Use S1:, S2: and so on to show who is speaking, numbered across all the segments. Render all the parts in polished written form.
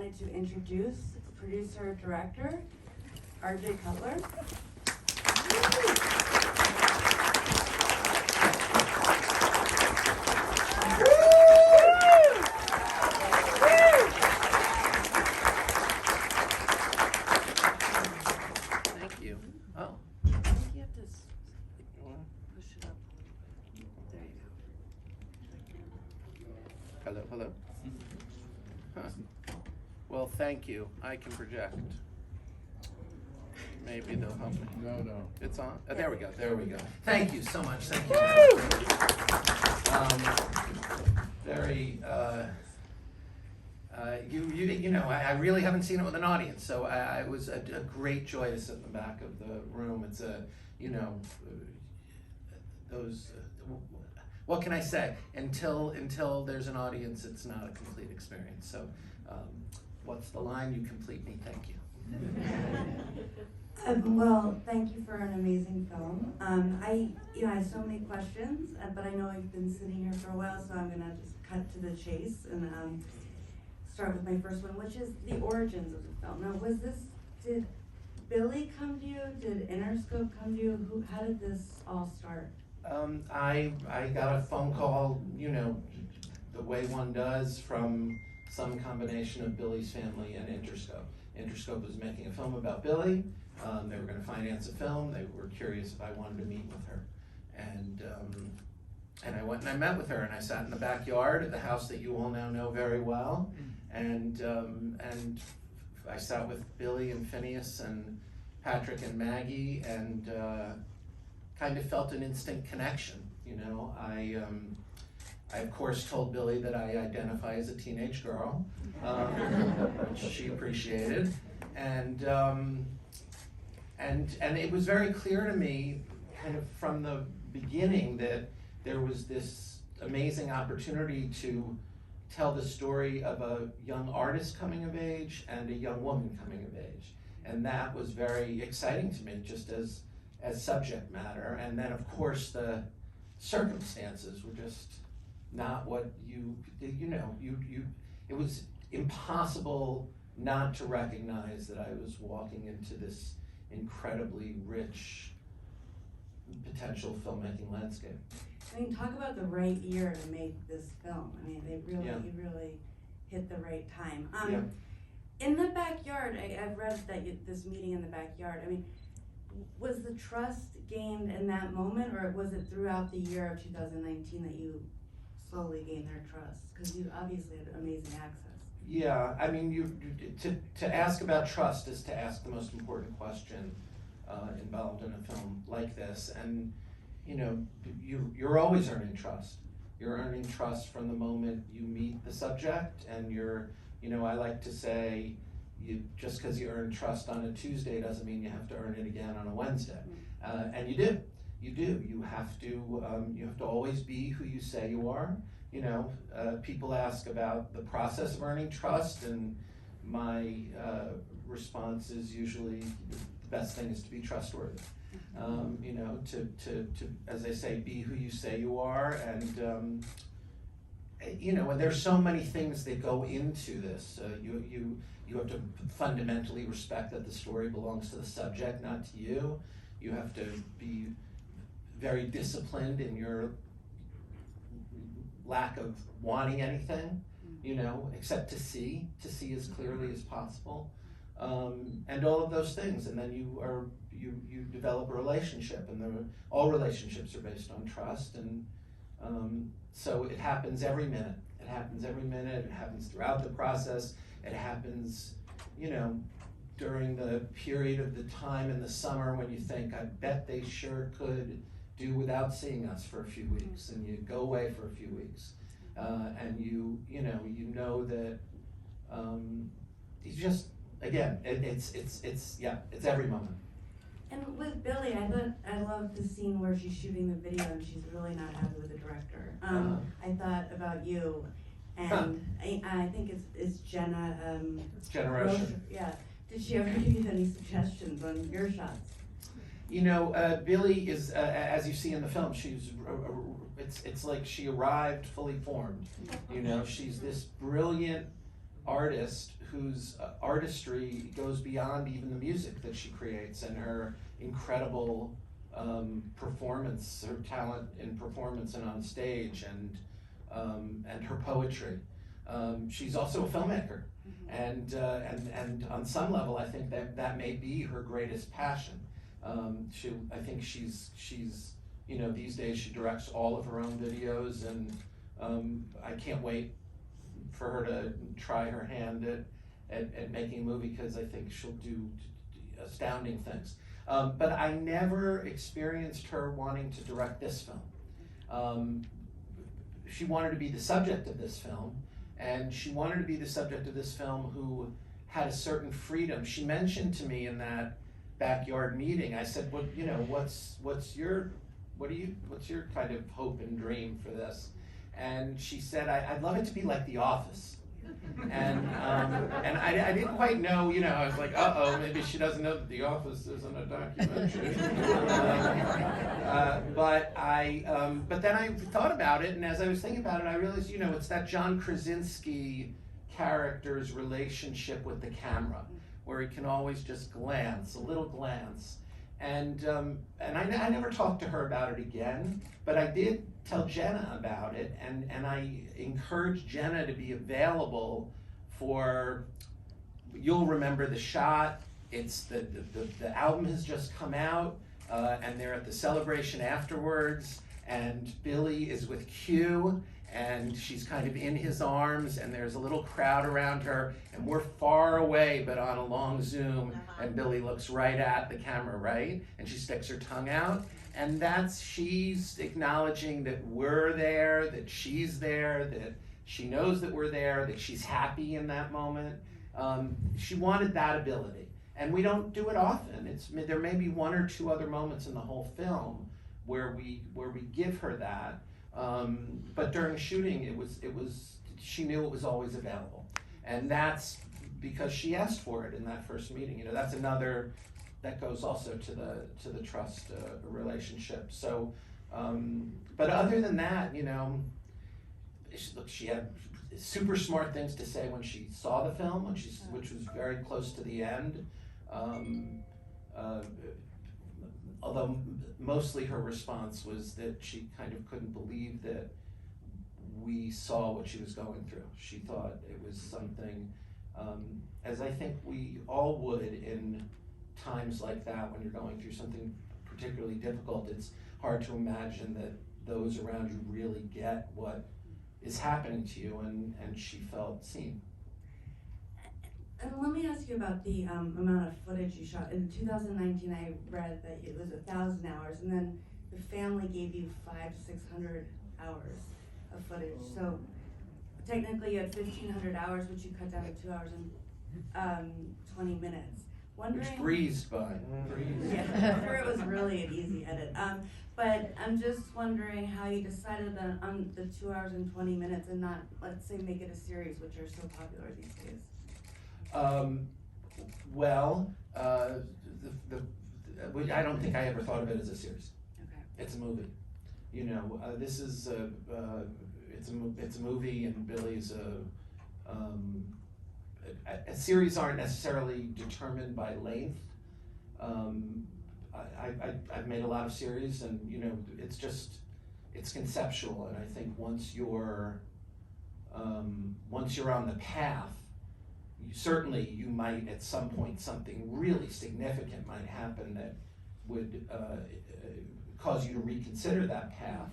S1: wanted to introduce producer-director RJ Cutler.
S2: Thank you. Oh.
S1: I think you have to push it up a little bit. There you go.
S2: Hello, hello. Huh. Well, thank you. I can project. Maybe they'll help me.
S3: No.
S2: It's on? Oh, there we go, there we go. Thank you so much, thank you. I really haven't seen it with an audience, so it was a great joy to sit in the back of the room. It's what can I say? Until there's an audience, it's not a complete experience. So, what's the line? You complete me, thank you.
S1: Well, thank you for an amazing film. I have so many questions, but I know I've been sitting here for a while, so I'm gonna just cut to the chase and start with my first one, which is the origins of the film. Now, did Billie come to you? Did Interscope come to you? How did this all start?
S2: I got a phone call, the way one does, from some combination of Billie's family and Interscope. Interscope was making a film about Billie. They were going to finance a film. They were curious if I wanted to meet with her. And I went and I met with her, and I sat in the backyard at the house that you all now know very well. And I sat with Billie and Phineas and Patrick and Maggie, and kind of felt an instant connection. I of course told Billie that I identify as a teenage girl, which she appreciated, and it was very clear to me, kind of from the beginning, that there was this amazing opportunity to tell the story of a young artist coming of age and a young woman coming of age, and that was very exciting to me, just as subject matter. And then of course the circumstances were just not what it was impossible not to recognize that I was walking into this incredibly rich potential filmmaking landscape.
S1: I mean, talk about the right year to make this film. I mean, you really hit the right time. In the backyard, I've read that this meeting in the backyard, I mean, was the trust gained in that moment, or was it throughout the year of 2019 that you slowly gained their trust? Because you obviously had amazing access.
S2: Yeah, I mean, to ask about trust is to ask the most important question involved in a film like this. And you're always earning trust. You're earning trust from the moment you meet the subject, and I like to say, just because you earn trust on a Tuesday doesn't mean you have to earn it again on a Wednesday. And you do. You have to always be who you say you are. People ask about the process of earning trust, and my response is usually the best thing is to be trustworthy. To as I say, be who you say you are, and and there's so many things that go into this. You have to fundamentally respect that the story belongs to the subject, not to you. You have to be very disciplined in your lack of wanting anything, except to see as clearly as possible, and all of those things. And then you develop a relationship, and all relationships are based on trust, and so it happens every minute. It happens every minute. It happens throughout the process. It happens, during the period of the time in the summer when you think, I bet they sure could do without seeing us for a few weeks, and you go away for a few weeks, and you know that you just, again, it's every moment.
S1: And with Billie, I love the scene where she's shooting the video and she's really not happy with the director. I thought about you, and I think it's Jenna.
S2: Jenna Rocher.
S1: Yeah. Did she ever give you any suggestions on your shots?
S2: Billie is, as you see in the film, it's like she arrived fully formed. She's this brilliant artist whose artistry goes beyond even the music that she creates and her incredible performance, her talent in performance and on stage, and her poetry. She's also a filmmaker, and on some level, I think that may be her greatest passion. I think she's these days she directs all of her own videos, and I can't wait for her to try her hand at making a movie, because I think she'll do astounding things. But I never experienced her wanting to direct this film. She wanted to be the subject of this film, and she wanted to be the subject of this film who had a certain freedom. She mentioned to me in that backyard meeting, I said, "What what's your kind of hope and dream for this?" And she said, "I'd love it to be like The Office." And I didn't quite know, I was like, maybe she doesn't know that The Office isn't a documentary. But then I thought about it, and as I was thinking about it, I realized, it's that John Krasinski character's relationship with the camera, where he can always just glance, a little glance. And I never talked to her about it again, but I did tell Jenna about it, and I encouraged Jenna to be available for, you'll remember the shot, it's the album has just come out, and they're at the celebration afterwards, and Billie is with Q, and she's kind of in his arms, and there's a little crowd around her, and we're far away but on a long zoom, and Billie looks right at the camera, right? And she sticks her tongue out, and she's acknowledging that we're there, that she's there, that she knows that we're there, that she's happy in that moment. She wanted that ability, and we don't do it often. There may be one or two other moments in the whole film where we give her that. But during shooting, she knew it was always available, and that's because she asked for it in that first meeting. That's another that goes also to the trust relationship. So, but other than that, she had super smart things to say when she saw the film, which was very close to the end. Although mostly her response was that she kind of couldn't believe that we saw what she was going through. She thought it was something, as I think we all would in times like that, when you're going through something particularly difficult, it's hard to imagine that those around you really get what is happening to you, and she felt seen.
S1: And let me ask you about the amount of footage you shot. In 2019, I read that it was 1,000 hours, and then the family gave you 500 to 600 hours of footage. So technically, you had 1,500 hours, which you cut down to 2 hours and 20 minutes.
S2: Which breezed by.
S1: Yeah, I'm sure it was really an easy edit. But I'm just wondering how you decided that on the 2 hours and 20 minutes and not, let's say, make it a series, which are so popular these days.
S2: I don't think I ever thought of it as a series.
S1: Okay.
S2: It's a movie. This is it's a movie, and Billie's a series aren't necessarily determined by length. I've made a lot of series, and it's conceptual, and I think once you're on the path, you might at some point something really significant might happen that would cause you to reconsider that path,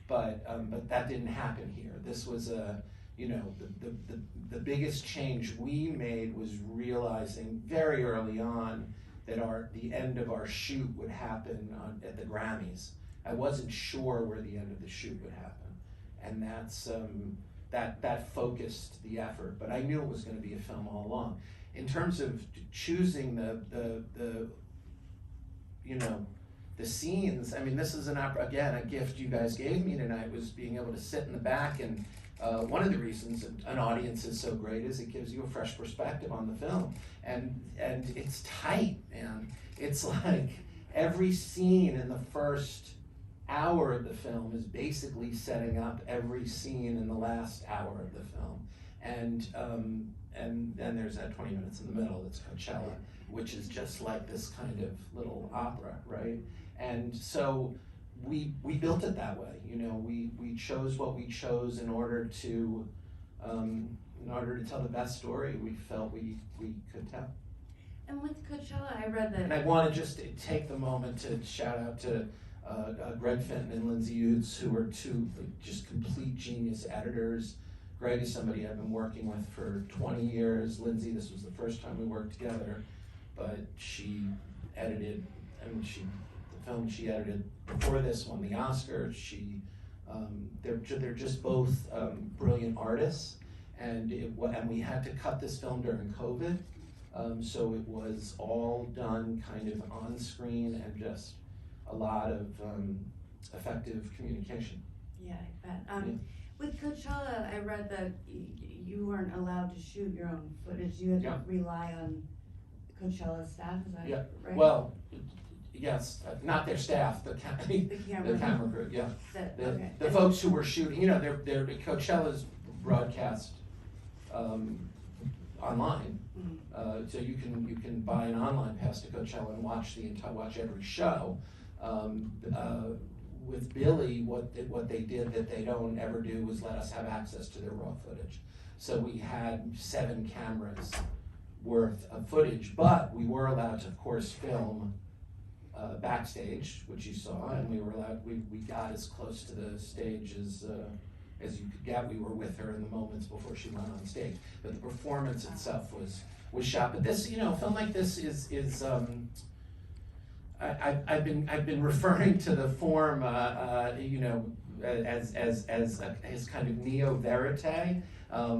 S2: but that didn't happen here. This was the biggest change we made was realizing very early on that the end of our shoot would happen at the Grammys. I wasn't sure where the end of the shoot would happen, and that's that focused the effort. But I knew it was going to be a film all along. In terms of choosing the scenes, I mean, this is again a gift you guys gave me tonight, was being able to sit in the back, and one of the reasons an audience is so great is it gives you a fresh perspective on the film, and it's tight, man. It's like every scene in the first hour of the film is basically setting up every scene in the last hour of the film, and then there's that 20 minutes in the middle that's Coachella, which is just like this kind of little opera, right? And so we built it that way. You know, we chose what we chose in order to tell the best story we felt we could tell.
S1: And with Coachella, I read that.
S2: And I want to just take the moment to shout out to Greg Fenton and Lindsay Utz, who are two just complete genius editors. Greg is somebody I've been working with for 20 years. Lindsay, this was the first time we worked together, but she edited, the film she edited before this won the Oscar. They're just both brilliant artists, and we had to cut this film during COVID, so it was all done kind of on screen and just a lot of effective communication.
S1: Yeah, I bet. With Coachella, I read that you weren't allowed to shoot your own footage. You had to rely on Coachella staff, is that right?
S2: Well, yes, not their staff, the camera crew, yeah. The folks who were shooting, you know, Coachella's broadcast online, so you can buy an online pass to Coachella and watch every show. With Billie, what they did that they don't ever do was let us have access to their raw footage. So we had 7 cameras worth of footage, but we were allowed to, of course, film backstage, which you saw, and we got as close to the stage as you could get. We were with her in the moments before she went on stage, but the performance itself was shot. But this, you know, a film like this is I've been referring to the form, you know, as kind of neo-verite,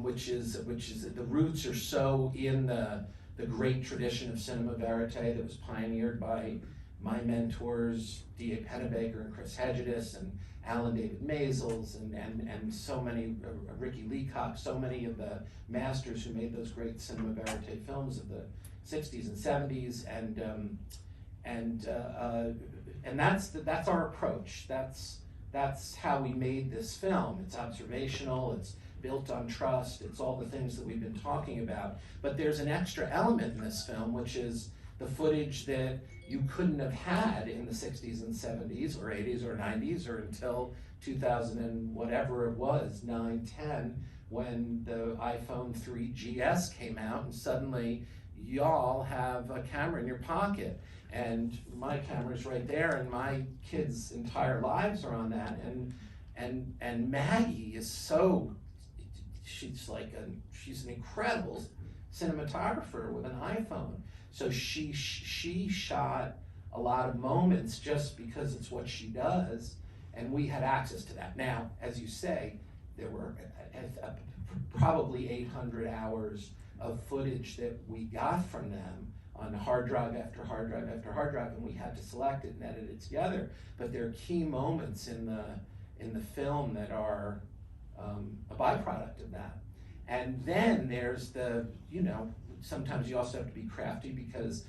S2: which is the roots are so in the great tradition of cinema verite that was pioneered by my mentors, D.A. Pennebaker and Chris Hedges and Alan David Maisels and so many, Ricky Leacock, so many of the masters who made those great cinema verite films of the 60s and 70s, and that's our approach. That's how we made this film. It's observational, it's built on trust, it's all the things that we've been talking about. But there's an extra element in this film, which is the footage that you couldn't have had in the 60s and 70s or 80s or 90s or until 2000 and whatever it was, 9, 10, when the iPhone 3GS came out and suddenly y'all have a camera in your pocket. And my camera's right there, and my kids' entire lives are on that. And Maggie is she's an incredible cinematographer with an iPhone. So she shot a lot of moments just because it's what she does, and we had access to that. Now, as you say, there were probably 800 hours of footage that we got from them on hard drive after hard drive after hard drive, and we had to select it and edit it together. But there are key moments in the film that are a byproduct of that. And then there's sometimes you also have to be crafty because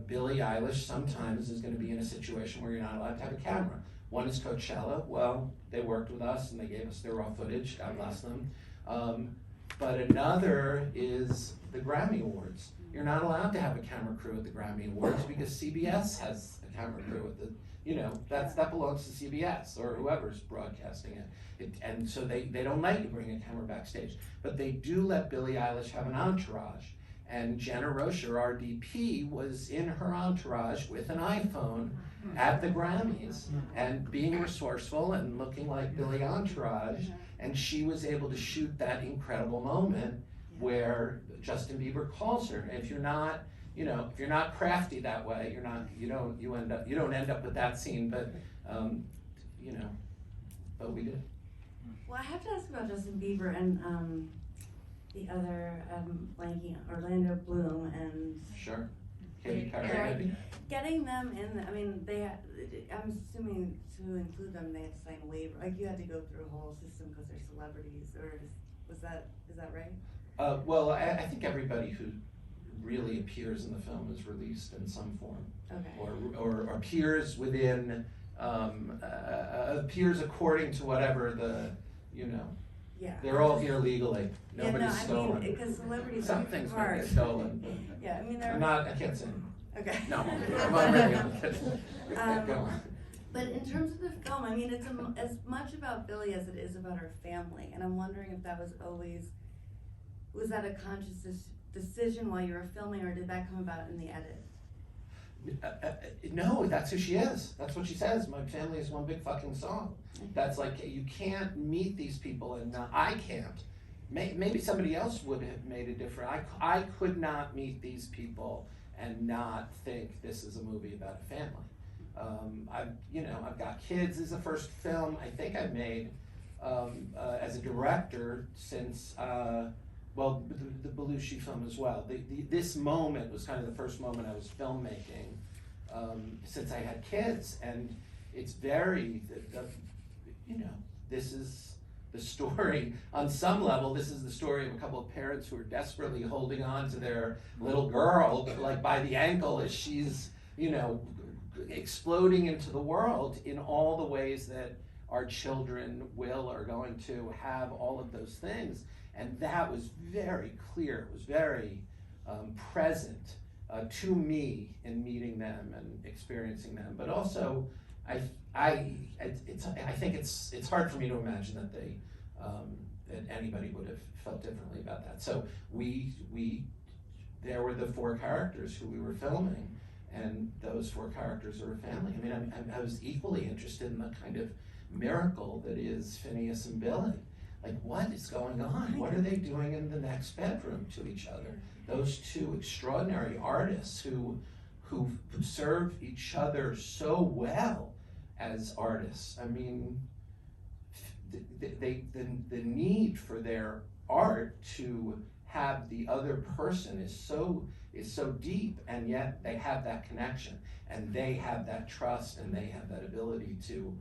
S2: Billie Eilish sometimes is going to be in a situation where you're not allowed to have a camera. One is Coachella. Well, they worked with us and they gave us their raw footage, God bless them. But another is the Grammy Awards. You're not allowed to have a camera crew at the Grammy Awards because CBS has a camera crew at that belongs to CBS or whoever's broadcasting it. And so they don't let you bring a camera backstage. But they do let Billie Eilish have an entourage. And Jenna Rocher, our DP, was in her entourage with an iPhone at the Grammys and being resourceful and looking like Billie Entourage. And she was able to shoot that incredible moment where Justin Bieber calls her. And if you're not crafty that way, you don't end up with that scene. But but we did.
S1: Well, I have to ask about Justin Bieber and the other blanking, Orlando Bloom and
S2: sure, Katy Perry.
S1: Getting them in. I mean, I'm assuming to include them, they had to sign a waiver. Like you had to go through a whole system because they're celebrities, or is that right?
S2: Well, I think everybody who really appears in the film is released in some form, or appears within, appears according to whatever
S1: Yeah.
S2: They're all here legally. Nobody's
S1: yeah, no,
S2: stolen.
S1: I mean, because celebrities
S2: Some
S1: are
S2: things might
S1: hard.
S2: get stolen.
S1: Yeah, I mean, they're
S2: I can't say.
S1: Okay.
S2: No, I'm already on the kitchen. Go on.
S1: But in terms of the film, I mean, it's as much about Billie as it is about her family, and I'm wondering if that was that a conscious decision while you were filming, or did that come about in the edit?
S2: No, that's who she is. That's what she says. My family is one big fucking song. That's like, you can't meet these people, and I can't. Maybe somebody else would have made it different. I could not meet these people and not think this is a movie about a family. I've got kids. This is the first film I think I've made as a director since, the Belushi film as well. This moment was kind of the first moment I was filmmaking since I had kids, and it's very, this is the story, on some level, this is the story of a couple of parents who are desperately holding on to their little girl, like by the ankle as she's, exploding into the world in all the ways that our children are going to have all of those things. And that was very clear, it was very present to me in meeting them and experiencing them. But also, I think it's hard for me to imagine that that anybody would have felt differently about that. So there were the 4 characters who we were filming, and those 4 characters are a family. I mean, I was equally interested in the kind of miracle that is Phineas and Billie. Like, what is going on? What are they doing in the next bedroom to each other? Those 2 extraordinary artists who serve each other so well as artists. I mean, the need for their art to have the other person is so deep, and yet they have that connection, and they have that trust, and they have that ability to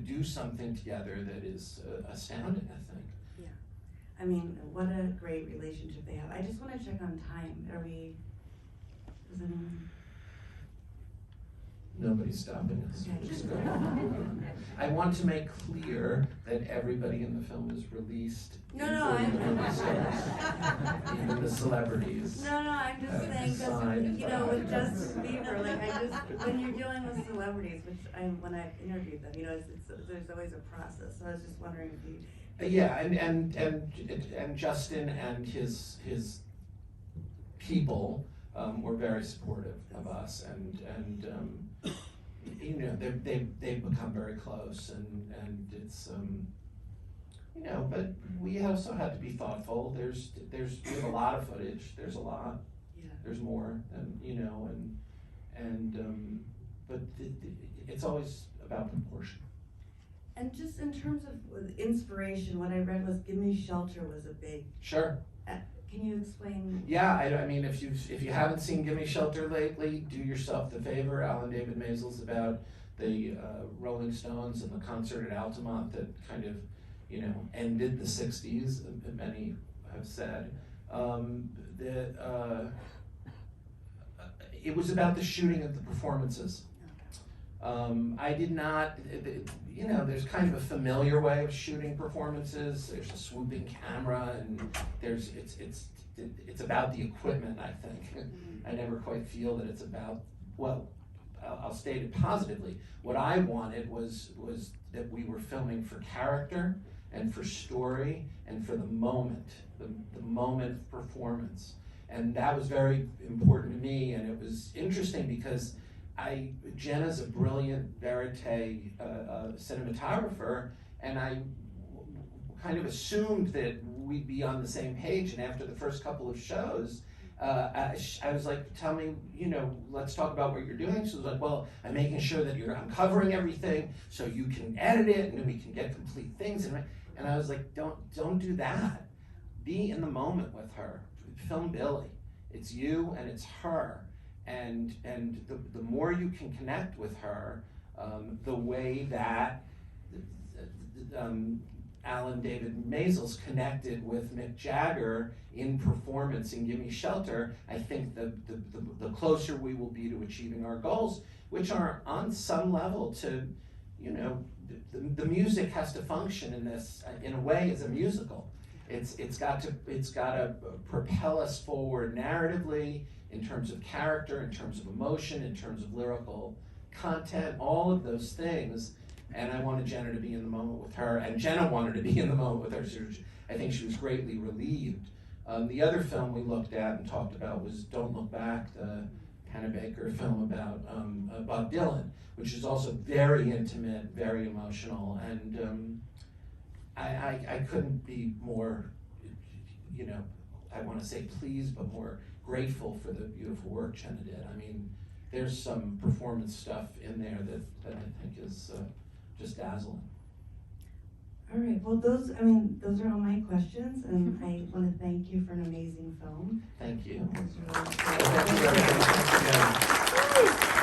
S2: do something together that is astounding, I think.
S1: Yeah, I mean, what a great relationship they have. I just want to check on time. Does anyone?
S2: Nobody's stopping us.
S1: Okay.
S2: Just go on. I want to make clear that everybody in the film is released.
S1: No, I
S2: even the celebrities.
S1: No, I'm just saying, because with Justin Bieber, like when you're dealing with celebrities, which when I interviewed them, there's always a process. So I was just wondering if you.
S2: Yeah, and Justin and his people were very supportive of us, and they've become very close, and it's but we also have to be thoughtful. We have a lot of footage. There's a lot.
S1: Yeah.
S2: There's more, but it's always about proportion.
S1: And just in terms of inspiration, what I read was "Give Me Shelter" was a big.
S2: Sure.
S1: Can you explain?
S2: Yeah, I mean, if you haven't seen "Give Me Shelter" lately, do yourself the favor. Alan David Maisels about the Rolling Stones and the concert at Altamont that kind of, ended the '60s. Many have said it was about the shooting of the performances. I did not, there's kind of a familiar way of shooting performances. There's a swooping camera, and it's about the equipment, I think. I never quite feel that it's about, I'll state it positively. What I wanted was that we were filming for character and for story and for the moment of performance. And that was very important to me, and it was interesting because Jenna's a brilliant verite cinematographer, and I kind of assumed that we'd be on the same page. And after the first couple of shows, I was like, tell me, let's talk about what you're doing. She was like, well, I'm making sure that I'm covering everything so you can edit it and then we can get complete things. And I was like, don't do that. Be in the moment with her. Film Billie. It's you and it's her. And the more you can connect with her, the way that Alan David Maisels connected with Mick Jagger in performance in "Give Me Shelter," I think the closer we will be to achieving our goals, which are on some level to, the music has to function in this, in a way, as a musical. It's got to propel us forward narratively, in terms of character, in terms of emotion, in terms of lyrical content, all of those things. And I wanted Jenna to be in the moment with her, and Jenna wanted to be in the moment with her. So I think she was greatly relieved. The other film we looked at and talked about was Don't Look Back, the Hannah Baker film about Bob Dylan, which is also very intimate, very emotional, and I couldn't be more, I want to say pleased, but more grateful for the beautiful work Jenna did. I mean, there's some performance stuff in there that I think is just dazzling.
S1: All right, well those are all my questions, and I want to thank you for an amazing film.
S2: Thank you.
S1: It was really
S2: Thank you very much.